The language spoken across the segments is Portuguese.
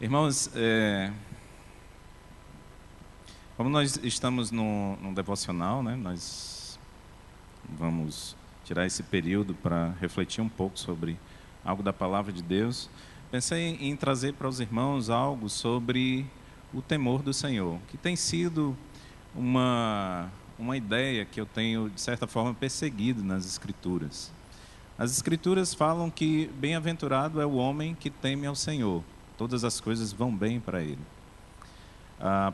Irmãos, como nós estamos num devocional, né, nós vamos tirar esse período para refletir um pouco sobre algo da palavra de Deus. Pensei em trazer para os irmãos algo sobre o temor do Senhor, que tem sido uma ideia que eu tenho, de certa forma, perseguido nas Escrituras. As Escrituras falam que bem-aventurado é o homem que teme ao Senhor, todas as coisas vão bem para ele.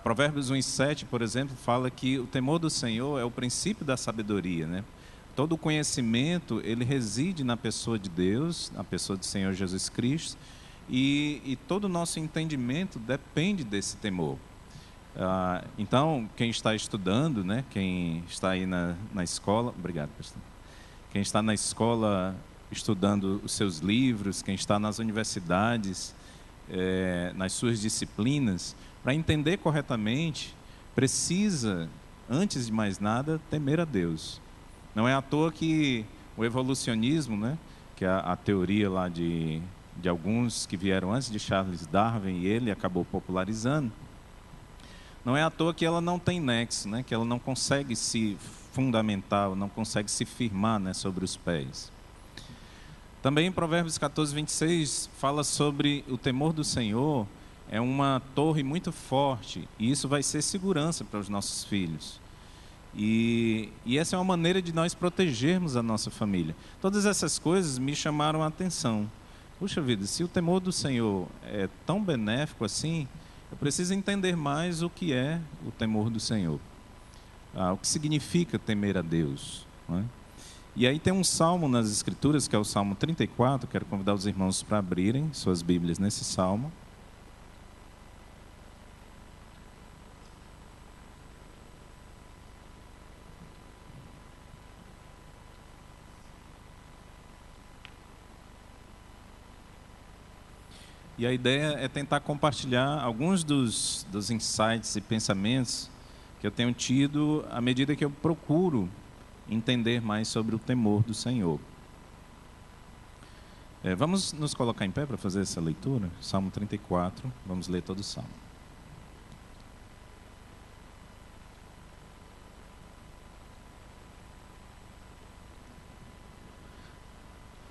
Provérbios 1:7, por exemplo, fala que o temor do Senhor é o princípio da sabedoria, né? Todo o conhecimento, ele reside na pessoa de Deus, na pessoa do Senhor Jesus Cristo, e todo o nosso entendimento depende desse temor. Então, quem está estudando, né? Quem está aí na escola... Obrigado, pastor. Quem está na escola estudando os seus livros, quem está nas universidades, nas suas disciplinas, para entender corretamente, precisa, antes de mais nada, temer a Deus. Não é à toa que o evolucionismo, né, que é a teoria lá de alguns que vieram antes de Charles Darwin, e ele acabou popularizando, não é à toa que ela não tem nexo, né, que ela não consegue se fundamentar, não consegue se firmar, né, sobre os pés. Também em Provérbios 14:26 fala sobre o temor do Senhor, é uma torre muito forte, e isso vai ser segurança para os nossos filhos. E essa é uma maneira de nós protegermos a nossa família. Todas essas coisas me chamaram a atenção. Puxa vida, se o temor do Senhor é tão benéfico assim, eu preciso entender mais o que é o temor do Senhor. O que significa temer a Deus, não é? E aí tem um salmo nas Escrituras, que é o Salmo 34, quero convidar os irmãos para abrirem suas Bíblias nesse salmo. E a ideia é tentar compartilhar alguns dos insights e pensamentos que eu tenho tido à medida que eu procuro entender mais sobre o temor do Senhor. Vamos nos colocar em pé para fazer essa leitura? Salmo 34, vamos ler todo o salmo.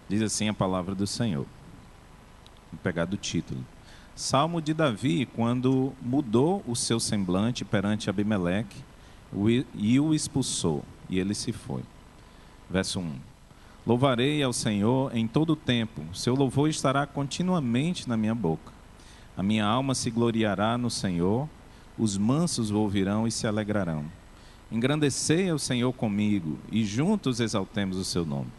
Diz assim a palavra do Senhor. Vou pegar do título. Salmo de Davi, quando mudou o seu semblante perante Abimeleque e o expulsou, e ele se foi. Verso 1. Louvarei ao Senhor em todo o tempo, seu louvor estará continuamente na minha boca. A minha alma se gloriará no Senhor, os mansos o ouvirão e se alegrarão. Engrandecei ao Senhor comigo, e juntos exaltemos o seu nome.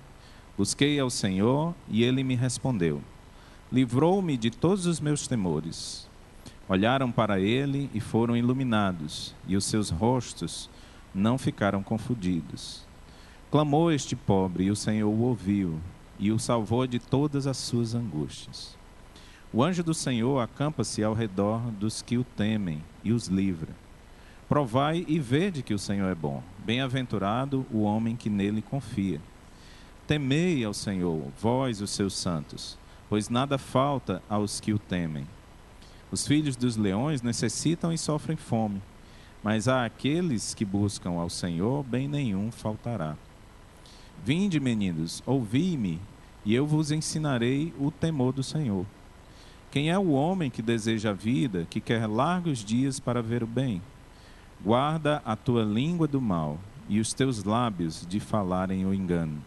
Busquei ao Senhor, e ele me respondeu. Livrou-me de todos os meus temores. Olharam para ele e foram iluminados, e os seus rostos não ficaram confundidos. Clamou este pobre, e o Senhor o ouviu, e o salvou de todas as suas angústias. O anjo do Senhor acampa-se ao redor dos que o temem e os livra. Provai e vede que o Senhor é bom. Bem-aventurado o homem que nele confia. Temei ao Senhor, vós, os seus santos, pois nada falta aos que o temem. Os filhos dos leões necessitam e sofrem fome, mas a aqueles que buscam ao Senhor, bem nenhum faltará. Vinde, meninos, ouvi-me, e eu vos ensinarei o temor do Senhor. Quem é o homem que deseja a vida, que quer largos dias para ver o bem? Guarda a tua língua do mal, e os teus lábios de falarem o engano.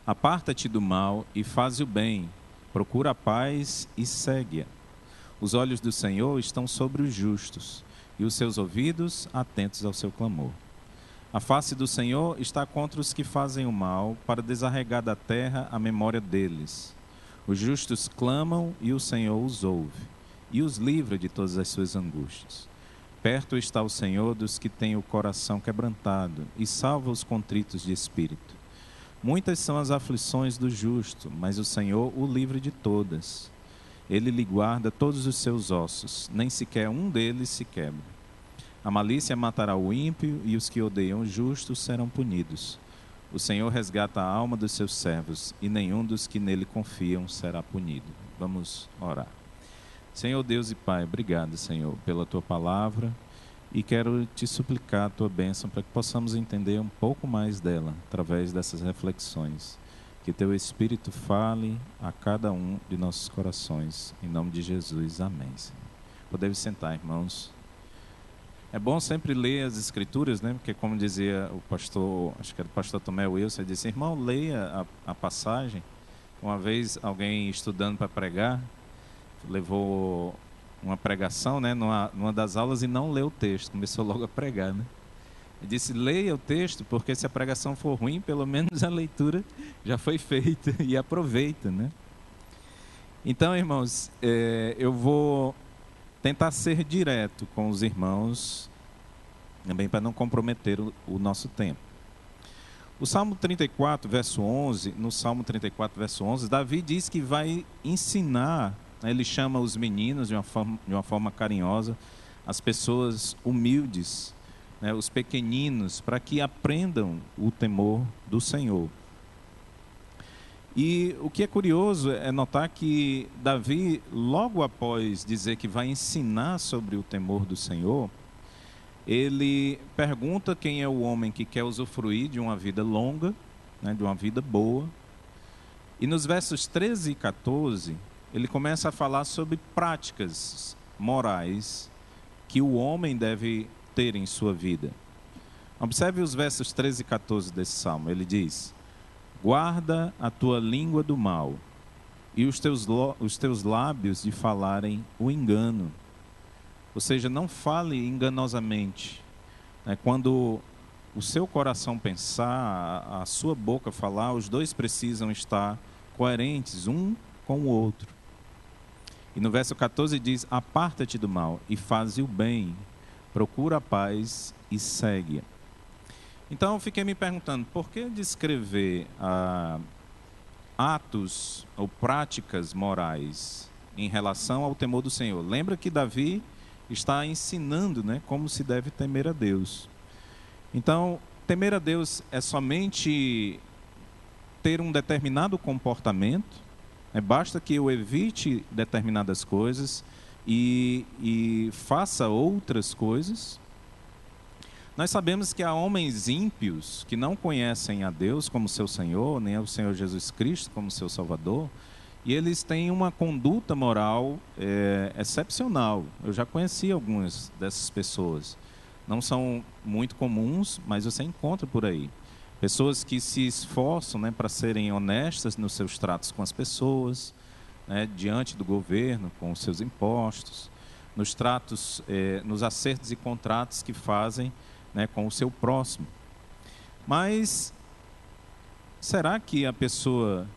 Aparta-te do mal e faz o bem, procura a paz e segue-a. Os olhos do Senhor estão sobre os justos, e os seus ouvidos atentos ao seu clamor. A face do Senhor está contra os que fazem o mal, para desarregar da terra a memória deles. Os justos clamam e o Senhor os ouve, e os livra de todas as suas angústias. Perto está o Senhor dos que têm o coração quebrantado, e salva os contritos de espírito. Muitas são as aflições do justo, mas o Senhor o livra de todas. Ele lhe guarda todos os seus ossos, nem sequer um deles se quebra. A malícia matará o ímpio, e os que odeiam o justo serão punidos. O Senhor resgata a alma dos seus servos, e nenhum dos que nele confiam será punido. Vamos orar. Senhor Deus e Pai, obrigado, Senhor, pela Tua palavra e quero Te suplicar a Tua bênção para que possamos entender um pouco mais dela através dessas reflexões. Que Teu Espírito fale a cada um de nossos corações. Em nome de Jesus, amém, Senhor. Podemos sentar, irmãos. É bom sempre ler as Escrituras, né? Porque como dizia o pastor, acho que era o pastor Tomé Wilson, ele disse, irmão, leia a passagem. Uma vez alguém estudando para pregar, levou uma pregação, né, numa das aulas e não leu o texto, começou logo a pregar, né? Ele disse, leia o texto, porque se a pregação for ruim, pelo menos a leitura já foi feita e aproveita, né? Então, irmãos, eu vou tentar ser direto com os irmãos, também para não comprometer o nosso tempo. O Salmo 34, verso 11, no Salmo 34, verso 11, Davi diz que vai ensinar, ele chama os meninos de uma forma carinhosa, as pessoas humildes, né, os pequeninos, para que aprendam o temor do Senhor. E o que é curioso é notar que Davi, logo após dizer que vai ensinar sobre o temor do Senhor, ele pergunta quem é o homem que quer usufruir de uma vida longa, né, de uma vida boa. E nos versos 13 e 14, ele começa a falar sobre práticas morais que o homem deve ter em sua vida. Observe os versos 13 e 14 desse salmo. Ele diz, guarda a tua língua do mal e os teus lábios de falarem o engano. Ou seja, não fale enganosamente. Quando o seu coração pensar, a sua boca falar, os dois precisam estar coerentes um com o outro. E no verso 14 diz, aparta-te do mal e faze o bem, procura a paz e segue-a. Então eu fiquei me perguntando, por que descrever atos ou práticas morais em relação ao temor do Senhor? Lembra que Davi está ensinando, né, como se deve temer a Deus. Então, temer a Deus é somente ter um determinado comportamento, basta que eu evite determinadas coisas e faça outras coisas. Nós sabemos que há homens ímpios que não conhecem a Deus como seu Senhor, nem ao Senhor Jesus Cristo como seu Salvador, e eles têm uma conduta moral excepcional. Eu já conheci algumas dessas pessoas. Não são muito comuns, mas você encontra por aí. Pessoas que se esforçam, né, para serem honestas nos seus tratos com as pessoas, né, diante do governo, com os seus impostos, nos tratos, nos acertos e contratos que fazem, né, com o seu próximo. Mas será que a pessoa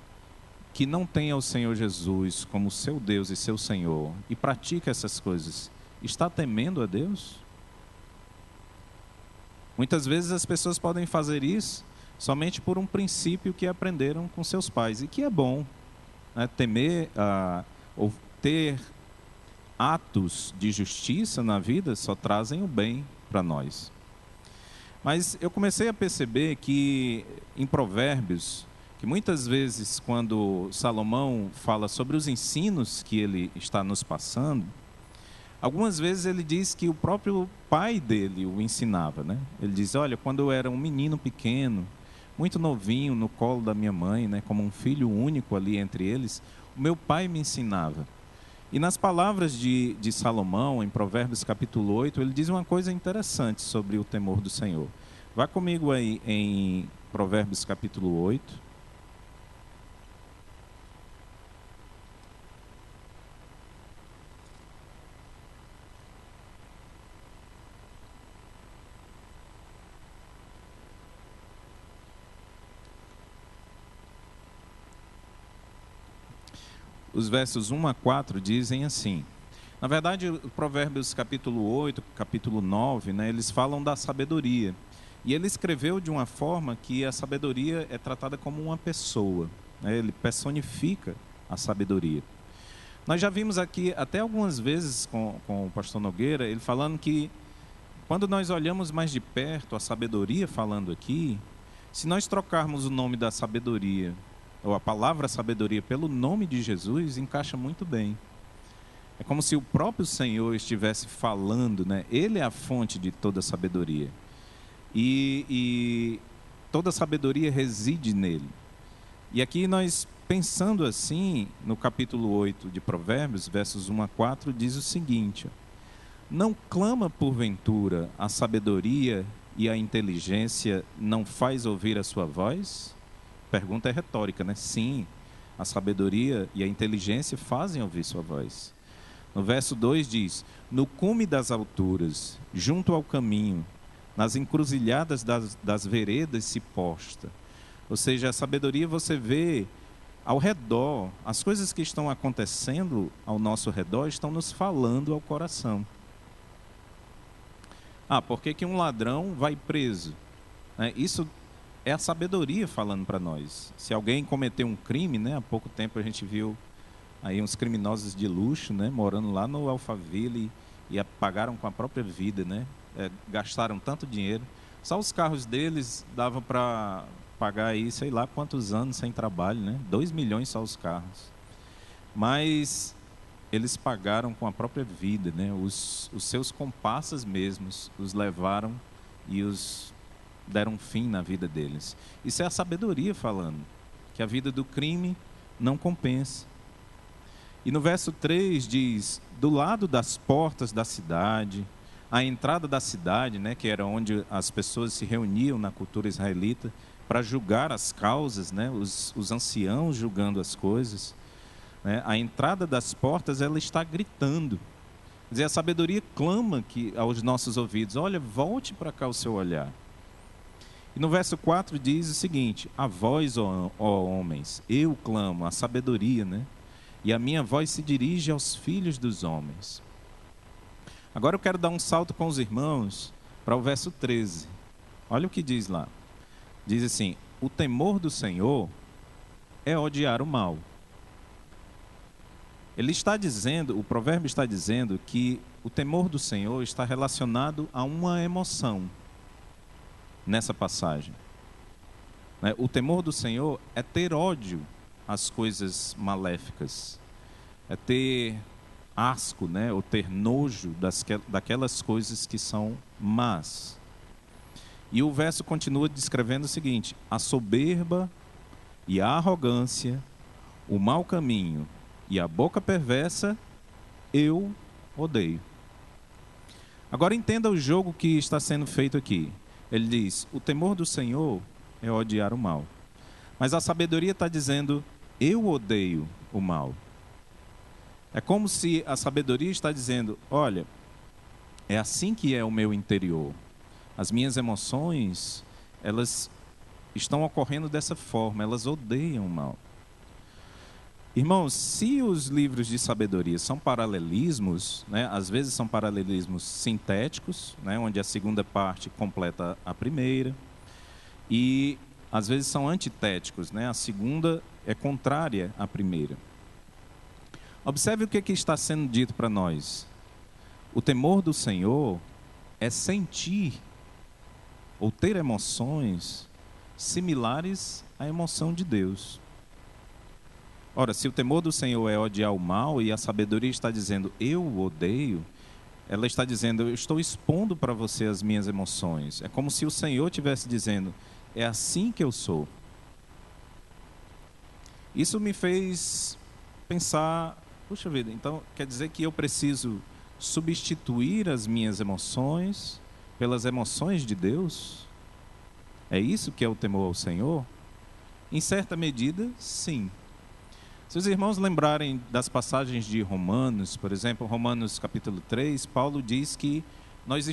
que não tem ao Senhor Jesus como seu Deus e seu Senhor e pratica essas coisas, está temendo a Deus? Muitas vezes as pessoas podem fazer isso somente por um princípio que aprenderam com seus pais, e que é bom, né? Temer ou ter atos de justiça na vida só trazem o bem para nós. Mas eu comecei a perceber que em Provérbios, que muitas vezes quando Salomão fala sobre os ensinos que ele está nos passando, algumas vezes ele diz que o próprio pai dele o ensinava, né? Ele diz, olha, quando eu era um menino pequeno, muito novinho, no colo da minha mãe, né, como um filho único ali entre eles, o meu pai me ensinava. E nas palavras de Salomão, em Provérbios capítulo 8, ele diz uma coisa interessante sobre o temor do Senhor. Vá comigo aí em Provérbios capítulo 8. Os versos 1 a 4 dizem assim. Na verdade, Provérbios capítulo 8, capítulo 9, né, eles falam da sabedoria. E ele escreveu de uma forma que a sabedoria é tratada como uma pessoa, né? Ele personifica a sabedoria. Nós já vimos aqui até algumas vezes com o pastor Nogueira, ele falando que quando nós olhamos mais de perto a sabedoria falando aqui, se nós trocarmos o nome da sabedoria, ou a palavra sabedoria, pelo nome de Jesus, encaixa muito bem. É como se o próprio Senhor estivesse falando, né? Ele é a fonte de toda sabedoria. E toda sabedoria reside nele. E aqui nós, pensando assim, no capítulo 8 de Provérbios, versos 1 a 4, diz o seguinte: não clama porventura a sabedoria e a inteligência não faz ouvir a sua voz? Pergunta é retórica, né? Sim, a sabedoria e a inteligência fazem ouvir sua voz. No verso 2 diz: no cume das alturas, junto ao caminho, nas encruzilhadas das veredas se posta. Ou seja, a sabedoria você vê ao redor, as coisas que estão acontecendo ao nosso redor estão nos falando ao coração. Ah, por que um ladrão vai preso? Isso é a sabedoria falando para nós. Se alguém cometeu um crime, né, há pouco tempo a gente viu aí uns criminosos de luxo, né, morando lá no Alphaville e pagaram com a própria vida, né, gastaram tanto dinheiro. Só os carros deles davam para pagar aí, sei lá quantos anos sem trabalho, né? 2 milhões só os carros. Mas eles pagaram com a própria vida, né? Os seus comparsas mesmos os levaram e os deram fim na vida deles. Isso é a sabedoria falando, que a vida do crime não compensa. E no verso 3 diz: do lado das portas da cidade, a entrada da cidade, né, que era onde as pessoas se reuniam na cultura israelita para julgar as causas, né, os anciãos julgando as coisas, né, a entrada das portas ela está gritando. Quer dizer, a sabedoria clama aos nossos ouvidos: olha, volte para cá o seu olhar. E no verso 4 diz o seguinte: a vós, ó homens, eu clamo, a sabedoria, né? E a minha voz se dirige aos filhos dos homens. Agora eu quero dar um salto com os irmãos para o verso 13. Olha o que diz lá. Diz assim: o temor do Senhor é odiar o mal. Ele está dizendo, o provérbio está dizendo que o temor do Senhor está relacionado a uma emoção nessa passagem. O temor do Senhor é ter ódio às coisas maléficas, é ter asco, né, ou ter nojo daquelas coisas que são más. E o verso continua descrevendo o seguinte: a soberba e a arrogância, o mau caminho e a boca perversa, eu odeio. Agora entenda o jogo que está sendo feito aqui. Ele diz: o temor do Senhor é odiar o mal. Mas a sabedoria está dizendo: eu odeio o mal. É como se a sabedoria está dizendo: olha, é assim que é o meu interior. As minhas emoções, elas estão ocorrendo dessa forma, elas odeiam o mal. Irmãos, se os livros de sabedoria são paralelismos, né, às vezes são paralelismos sintéticos, né, onde a segunda parte completa a primeira, e às vezes são antitéticos, né, a segunda é contrária à primeira. Observe o que está sendo dito para nós. O temor do Senhor é sentir ou ter emoções similares à emoção de Deus. Ora, se o temor do Senhor é odiar o mal e a sabedoria está dizendo eu o odeio, ela está dizendo eu estou expondo para você as minhas emoções. É como se o Senhor estivesse dizendo é assim que eu sou. Isso me fez pensar, puxa vida, então quer dizer que eu preciso substituir as minhas emoções pelas emoções de Deus? É isso que é o temor ao Senhor? Em certa medida, sim. Se os irmãos lembrarem das passagens de Romanos, por exemplo, Romanos capítulo 3, Paulo diz que nós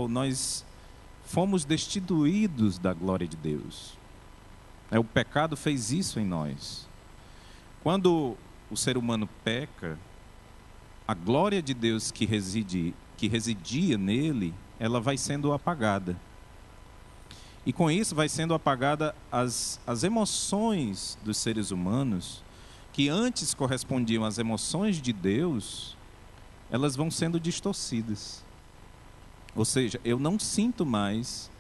nós fomos destituídos da glória de Deus. O pecado fez isso em nós. Quando o ser humano peca, a glória de Deus que residia nele, ela vai sendo apagada. E com isso vai sendo apagada as emoções dos seres humanos, que antes correspondiam às emoções de Deus, elas vão sendo distorcidas. Ou seja, eu não sinto mais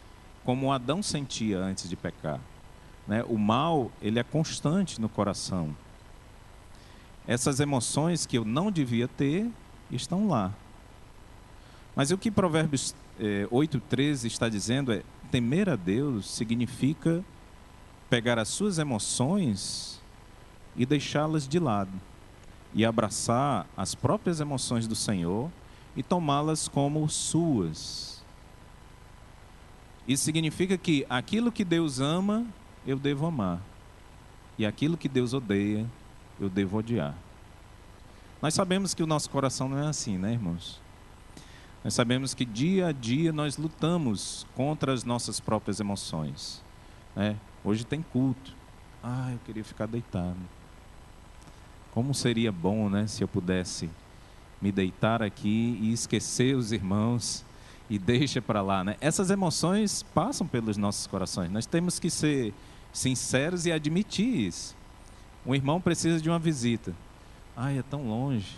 como Adão sentia antes de pecar. O mal, ele é constante no coração. Essas emoções que eu não devia ter estão lá. Mas o que Provérbios 8,13 está dizendo é: temer a Deus significa pegar as suas emoções e deixá-las de lado, e abraçar as próprias emoções do Senhor e tomá-las como suas. Isso significa que aquilo que Deus ama, eu devo amar, e aquilo que Deus odeia, eu devo odiar. Nós sabemos que o nosso coração não é assim, né, irmãos? Nós sabemos que dia a dia nós lutamos contra as nossas próprias emoções, né? Hoje tem culto. Eu queria ficar deitado. Como seria bom, né, se eu pudesse me deitar aqui e esquecer os irmãos e deixa para lá, né? Essas emoções passam pelos nossos corações. Nós temos que ser sinceros e admitir isso. Um irmão precisa de uma visita. É tão longe.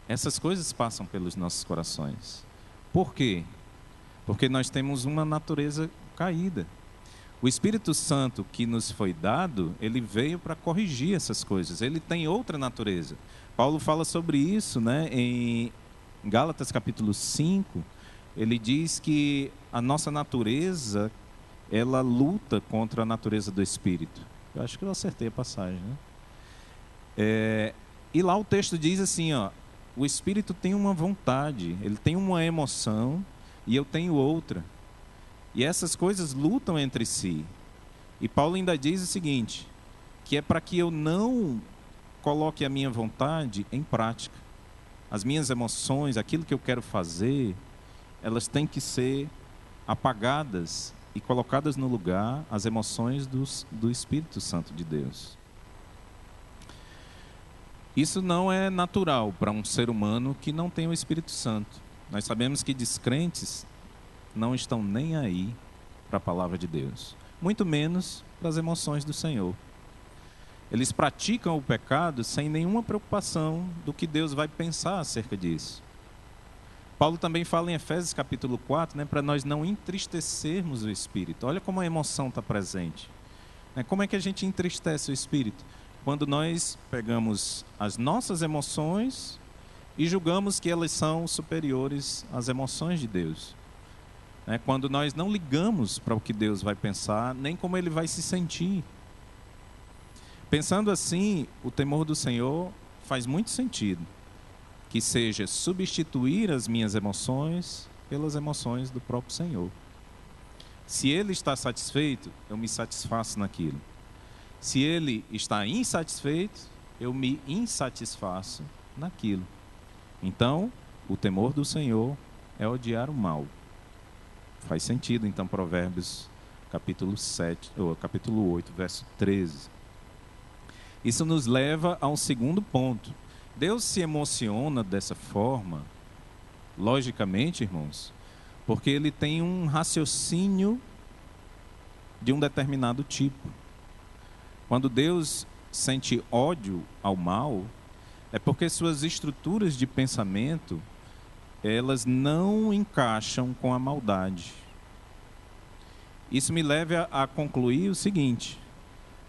Essas coisas passam pelos nossos corações. Por quê? Porque nós temos uma natureza caída. O Espírito Santo que nos foi dado, ele veio para corrigir essas coisas. Ele tem outra natureza. Paulo fala sobre isso, né, em Gálatas capítulo 5. Ele diz que a nossa natureza, ela luta contra a natureza do Espírito. Eu acho que eu acertei a passagem, né? E lá o texto diz assim, o Espírito tem uma vontade, ele tem uma emoção e eu tenho outra. E essas coisas lutam entre si. E Paulo ainda diz o seguinte, que é para que eu não coloque a minha vontade em prática. As minhas emoções, aquilo que eu quero fazer, elas têm que ser apagadas e colocadas no lugar as emoções do Espírito Santo de Deus. Isso não é natural para um ser humano que não tem o Espírito Santo. Nós sabemos que descrentes não estão nem aí para a palavra de Deus, muito menos para as emoções do Senhor. Eles praticam o pecado sem nenhuma preocupação do que Deus vai pensar acerca disso. Paulo também fala em Efésios capítulo 4, né, para nós não entristecermos o Espírito. Olha como a emoção está presente. Como é que a gente entristece o Espírito? Quando nós pegamos as nossas emoções e julgamos que elas são superiores às emoções de Deus. Quando nós não ligamos para o que Deus vai pensar, nem como Ele vai se sentir. Pensando assim, o temor do Senhor faz muito sentido. Que seja substituir as minhas emoções pelas emoções do próprio Senhor. Se Ele está satisfeito, eu me satisfaço naquilo. Se Ele está insatisfeito, eu me insatisfaço naquilo. Então, o temor do Senhor é odiar o mal. Faz sentido, então, Provérbios capítulo 8, verso 13. Isso nos leva a um segundo ponto. Deus se emociona dessa forma, logicamente, irmãos, porque Ele tem um raciocínio de um determinado tipo. Quando Deus sente ódio ao mal, é porque suas estruturas de pensamento, elas não encaixam com a maldade. Isso me leva a concluir o seguinte,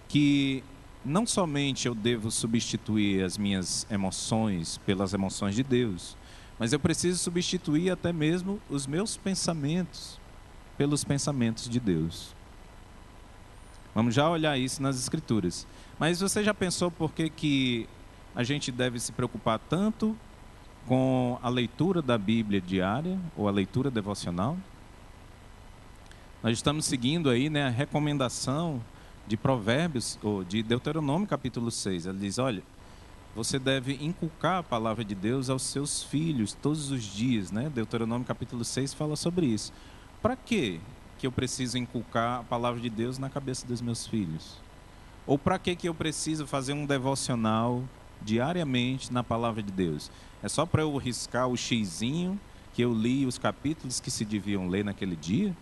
que não somente eu devo substituir as minhas emoções pelas emoções de Deus, mas eu preciso substituir até mesmo os meus pensamentos pelos pensamentos de Deus. Vamos já olhar isso nas Escrituras. Mas você já pensou por que a gente deve se preocupar tanto com a leitura da Bíblia diária ou a leitura devocional? Nós estamos seguindo aí, né, a recomendação de Provérbios, ou de Deuteronômio capítulo 6. Ele diz, olha, você deve inculcar a palavra de Deus aos seus filhos todos os dias, né? Deuteronômio capítulo 6 fala sobre isso. Para quê que eu preciso inculcar a palavra de Deus na cabeça dos meus filhos? Ou para que eu preciso fazer um devocional diariamente na palavra de Deus? É só para eu riscar o xizinho que eu li os capítulos que se deviam ler naquele dia?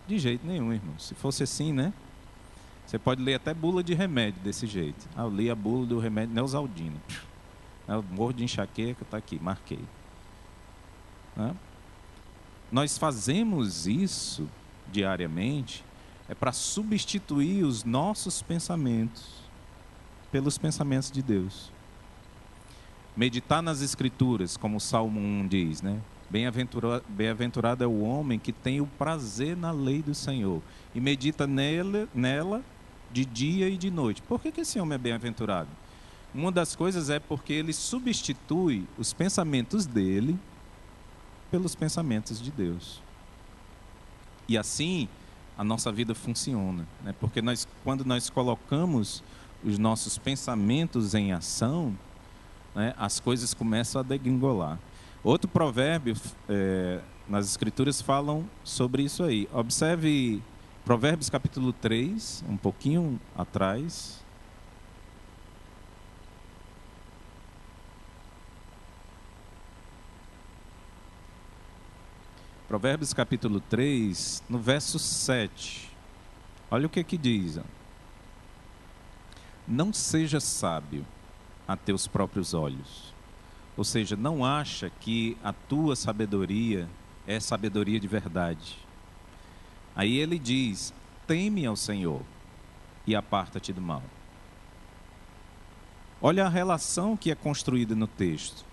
De jeito nenhum, irmão. Se fosse assim, né? Você pode ler até bula de remédio desse jeito. Eu li a bula do remédio Neosaldina. Eu morro de enxaqueca, está aqui, marquei. Nós fazemos isso diariamente para substituir os nossos pensamentos pelos pensamentos de Deus. Meditar nas Escrituras, como o Salmo 1 diz, né? Bem-aventurado é o homem que tem o prazer na lei do Senhor e medita nela de dia e de noite. Por que esse homem é bem-aventurado? Uma das coisas é porque ele substitui os pensamentos dele pelos pensamentos de Deus. E assim a nossa vida funciona, né? Porque quando nós colocamos os nossos pensamentos em ação, né, as coisas começam a degringolar. Outro provérbio nas Escrituras falam sobre isso aí. Observe Provérbios capítulo 3, um pouquinho atrás. Provérbios capítulo 3, no verso 7. Olha o que diz. Não seja sábio a teus próprios olhos. Ou seja, não acha que a tua sabedoria é sabedoria de verdade. Aí ele diz: teme ao Senhor e aparta-te do mal. Olha a relação que é construída no texto.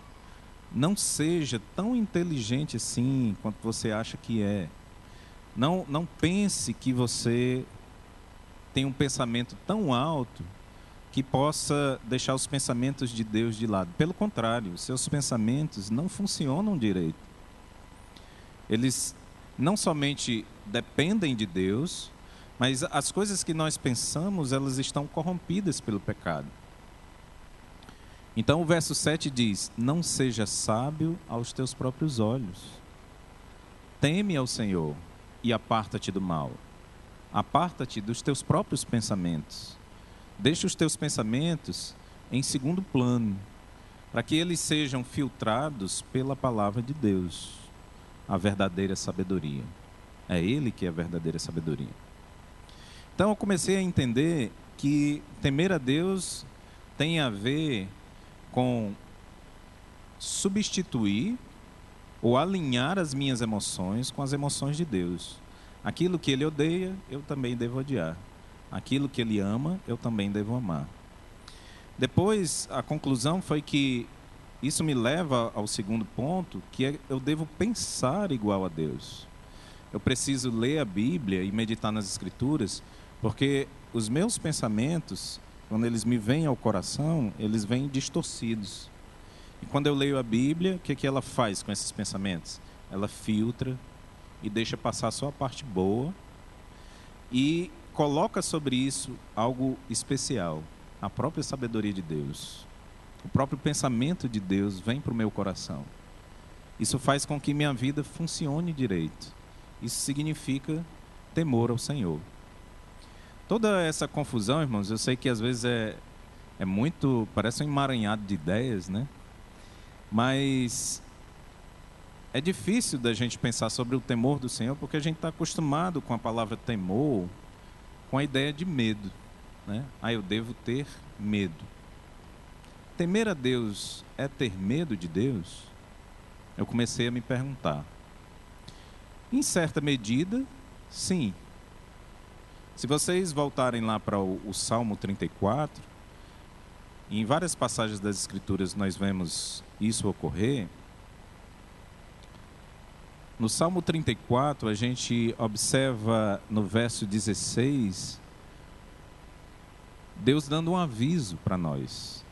Não seja tão inteligente assim quanto você acha que é. Não pense que você tem um pensamento tão alto que possa deixar os pensamentos de Deus de lado. Pelo contrário, seus pensamentos não funcionam direito. Eles não somente dependem de Deus, mas as coisas que nós pensamos, elas estão corrompidas pelo pecado. Então o verso 7 diz: não seja sábio aos teus próprios olhos. Teme ao Senhor e aparta-te do mal. Aparta-te dos teus próprios pensamentos. Deixa os teus pensamentos em segundo plano, para que eles sejam filtrados pela palavra de Deus, a verdadeira sabedoria. É Ele que é a verdadeira sabedoria. Então eu comecei a entender que temer a Deus tem a ver com substituir ou alinhar as minhas emoções com as emoções de Deus. Aquilo que Ele odeia, eu também devo odiar. Aquilo que Ele ama, eu também devo amar. Depois, a conclusão foi que isso me leva ao segundo ponto, que é eu devo pensar igual a Deus. Eu preciso ler a Bíblia e meditar nas Escrituras, porque os meus pensamentos, quando eles me vêm ao coração, eles vêm distorcidos. E quando eu leio a Bíblia, o que ela faz com esses pensamentos? Ela filtra e deixa passar só a parte boa e coloca sobre isso algo especial, a própria sabedoria de Deus. O próprio pensamento de Deus vem para o meu coração. Isso faz com que minha vida funcione direito. Isso significa temor ao Senhor. Toda essa confusão, irmãos, eu sei que às vezes é muito, parece um emaranhado de ideias, né? Mas é difícil da gente pensar sobre o temor do Senhor, porque a gente está acostumado com a palavra temor, com a ideia de medo, né? Eu devo ter medo. Temer a Deus é ter medo de Deus? Eu comecei a me perguntar. Em certa medida, sim. Se vocês voltarem lá para o Salmo 34, em várias passagens das Escrituras nós vemos isso ocorrer. No Salmo 34, a gente observa no verso 16, Deus dando um aviso para nós.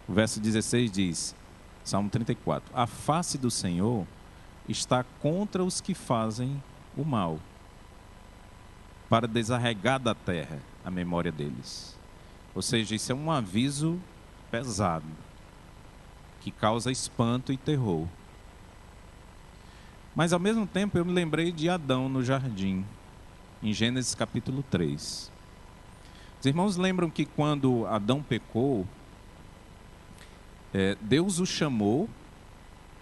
O verso 16 diz, Salmo 34, a face do Senhor está contra os que fazem o mal, para desarregar da terra a memória deles. Ou seja, isso é um aviso pesado, que causa espanto e terror. Mas ao mesmo tempo eu me lembrei de Adão no jardim, em Gênesis capítulo 3. Os irmãos lembram que quando Adão pecou, Deus o chamou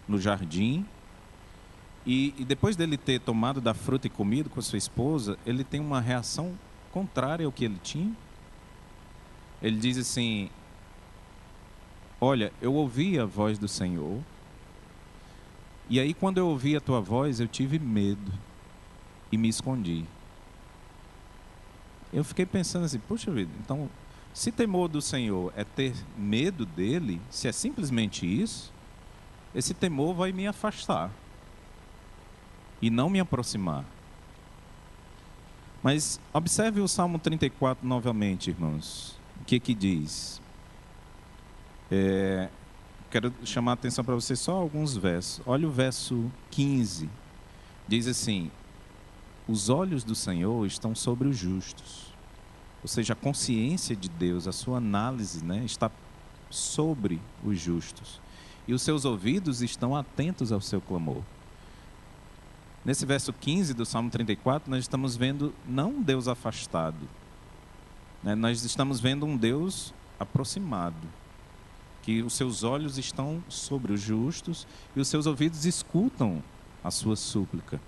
no jardim, e depois dele ter tomado da fruta e comido com a sua esposa, ele tem uma reação contrária ao que ele tinha. Ele diz assim: olha, eu ouvi a voz do Senhor, e aí quando eu ouvi a tua voz, eu tive medo e me escondi. Eu fiquei pensando assim, puxa vida, então Se temor do Senhor é ter medo dele, se é simplesmente isso, esse temor vai me afastar e não me aproximar. Mas observe o Salmo 34 novamente, irmãos. O que diz? Quero chamar a atenção para vocês só alguns versos. Olha o verso 15. Diz assim: os olhos do Senhor estão sobre os justos. Ou seja, a consciência de Deus, a sua análise, né, está sobre os justos. E os seus ouvidos estão atentos ao seu clamor. Nesse verso 15 do Salmo 34, nós estamos vendo não um Deus afastado, né? Nós estamos vendo um Deus aproximado, que os seus olhos estão sobre os justos e os seus ouvidos escutam a sua súplica.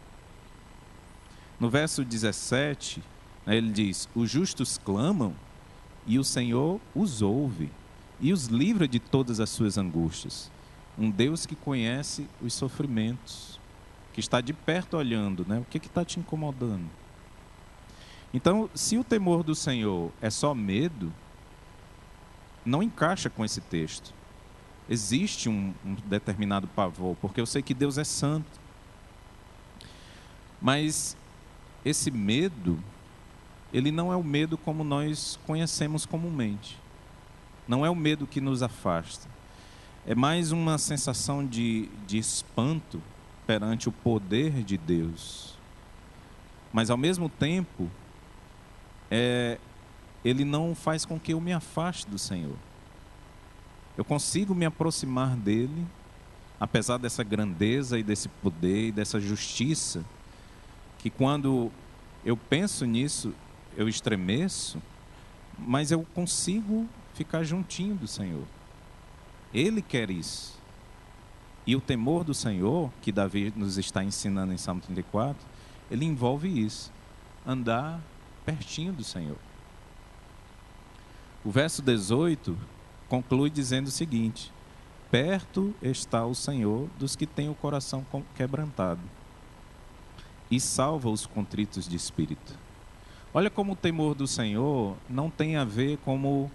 No verso 17, né, ele diz: os justos clamam e o Senhor os ouve e os livra de todas as suas angústias. Um Deus que conhece os sofrimentos, que está de perto olhando, né? O que está te incomodando? Então, se o temor do Senhor é só medo, não encaixa com esse texto. Existe um determinado pavor, porque eu sei que Deus é santo. Mas esse medo, ele não é o medo como nós conhecemos comumente. Não é o medo que nos afasta. É mais uma sensação de espanto perante o poder de Deus. Mas, ao mesmo tempo, ele não faz com que eu me afaste do Senhor. Eu consigo me aproximar dele, apesar dessa grandeza e desse poder e dessa justiça, que quando eu penso nisso, eu estremeço, mas eu consigo ficar juntinho do Senhor. Ele quer isso. E o temor do Senhor, que Davi nos está ensinando em Salmo 34, ele envolve isso, andar pertinho do Senhor. O verso 18 conclui dizendo o seguinte: perto está o Senhor dos que têm o coração quebrantado e salva os contritos de espírito. Olha como o temor do Senhor não tem a ver com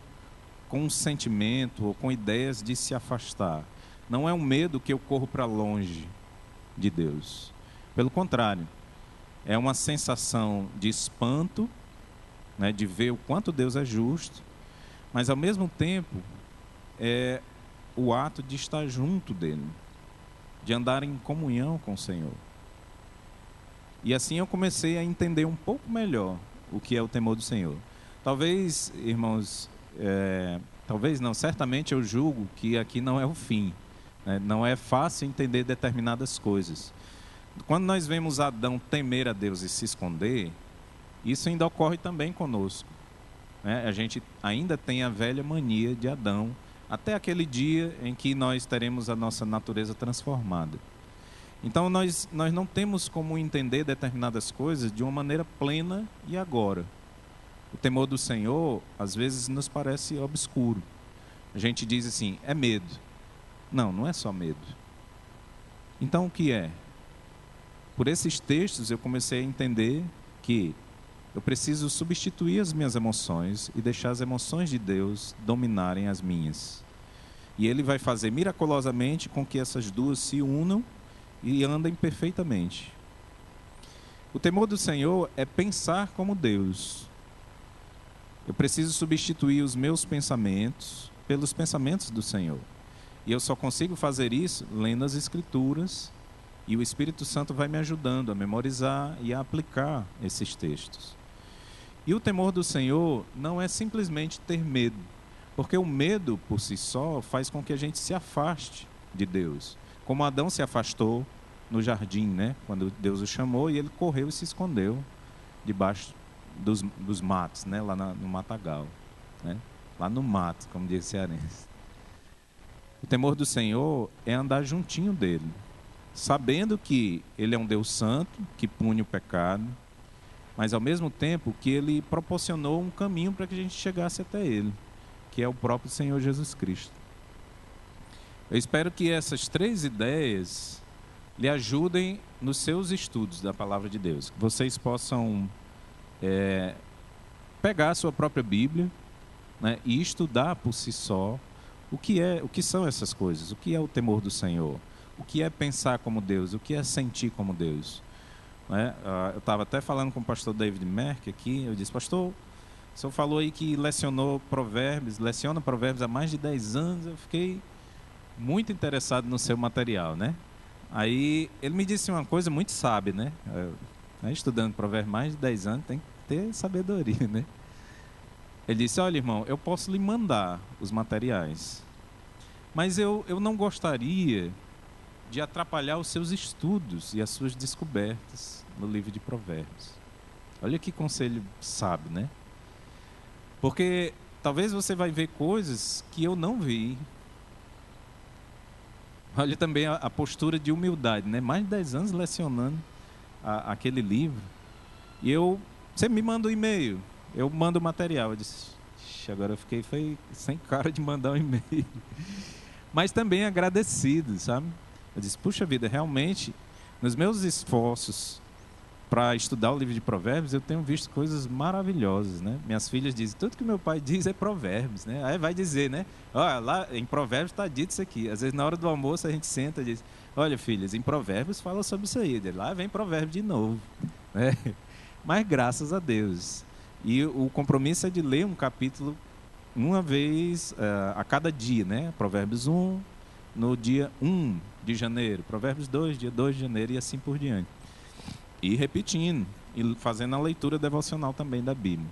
um sentimento ou com ideias de se afastar. Não é um medo que eu corro para longe de Deus. Pelo contrário, é uma sensação de espanto, né, de ver o quanto Deus é justo, mas ao mesmo tempo é o ato de estar junto dele, de andar em comunhão com o Senhor. E assim eu comecei a entender um pouco melhor o que é o temor do Senhor. Talvez, irmãos, talvez não, certamente eu julgo que aqui não é o fim, né? Não é fácil entender determinadas coisas. Quando nós vemos Adão temer a Deus e se esconder, isso ainda ocorre também conosco, né? A gente ainda tem a velha mania de Adão, até aquele dia em que nós teremos a nossa natureza transformada. Então nós não temos como entender determinadas coisas de uma maneira plena e agora. O temor do Senhor, às vezes, nos parece obscuro. A gente diz assim, é medo. Não, não é só medo. Então o que é? Por esses textos eu comecei a entender que eu preciso substituir as minhas emoções e deixar as emoções de Deus dominarem as minhas. E Ele vai fazer miraculosamente com que essas duas se unam e andem perfeitamente. O temor do Senhor é pensar como Deus. Eu preciso substituir os meus pensamentos pelos pensamentos do Senhor. E eu só consigo fazer isso lendo as Escrituras, e o Espírito Santo vai me ajudando a memorizar e a aplicar esses textos. E o temor do Senhor não é simplesmente ter medo, porque o medo por si só faz com que a gente se afaste de Deus. Como Adão se afastou no jardim, né? Quando Deus o chamou, e ele correu e se escondeu debaixo dos matos, né? Lá no matagal, né? Lá no mato, como diz o cearense. O temor do Senhor é andar juntinho dele, sabendo que ele é um Deus santo, que pune o pecado, mas ao mesmo tempo que ele proporcionou um caminho para que a gente chegasse até ele, que é o próprio Senhor Jesus Cristo. Eu espero que essas três ideias lhe ajudem nos seus estudos da Palavra de Deus, que vocês possam pegar a sua própria Bíblia né, e estudar por si só o que são essas coisas, o que é o temor do Senhor, o que é pensar como Deus, o que é sentir como Deus. Né? Eu estava até falando com o pastor David Merck aqui, eu disse, pastor, o senhor falou aí que leciona provérbios há mais de 10 anos, eu fiquei muito interessado no seu material, né? Aí ele me disse uma coisa muito sábia, né? Estudando provérbios há mais de 10 anos, tem que ter sabedoria, né? Ele disse, olha, irmão, eu posso lhe mandar os materiais, mas eu não gostaria de atrapalhar os seus estudos e as suas descobertas no livro de Provérbios. Olha que conselho sábio, né? Porque talvez você vai ver coisas que eu não vi. Olha também a postura de humildade, né? Mais de 10 anos lecionando aquele livro. E você me manda um e-mail, eu mando o material. Eu disse, agora eu fiquei sem cara de mandar um e-mail. Mas também agradecido, sabe? Eu disse, puxa vida, realmente, nos meus esforços para estudar o livro de Provérbios, eu tenho visto coisas maravilhosas, né? Minhas filhas dizem, tudo que meu pai diz é Provérbios, né? Aí vai dizer, né? Olha, lá em Provérbios está dito isso aqui. Às vezes, na hora do almoço, a gente senta e diz, olha, filhas, em Provérbios fala sobre isso aí. Lá vem Provérbio de novo, né? Mas graças a Deus. E o compromisso é de ler um capítulo uma vez a cada dia, né? Provérbios 1, no dia 1 de janeiro. Provérbios 2, dia 2 de janeiro e assim por diante. E repetindo, e fazendo a leitura devocional também da Bíblia.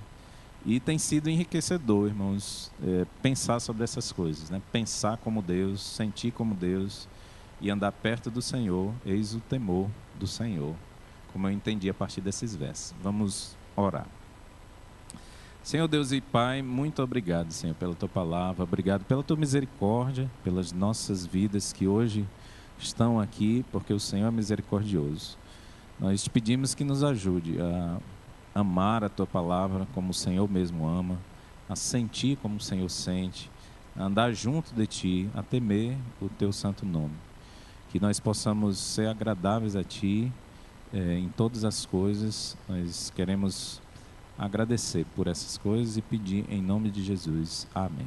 E tem sido enriquecedor, irmãos, pensar sobre essas coisas, né? Pensar como Deus, sentir como Deus e andar perto do Senhor, eis o temor do Senhor, como eu entendi a partir desses versos. Vamos orar. Senhor Deus e Pai, muito obrigado, Senhor, pela Tua palavra, obrigado pela Tua misericórdia, pelas nossas vidas que hoje estão aqui, porque o Senhor é misericordioso. Nós te pedimos que nos ajude a amar a Tua palavra como o Senhor mesmo ama, a sentir como o Senhor sente, a andar junto de Ti, a temer o Teu santo nome. Que nós possamos ser agradáveis a Ti em todas as coisas. Nós queremos agradecer por essas coisas e pedir em nome de Jesus. Amém.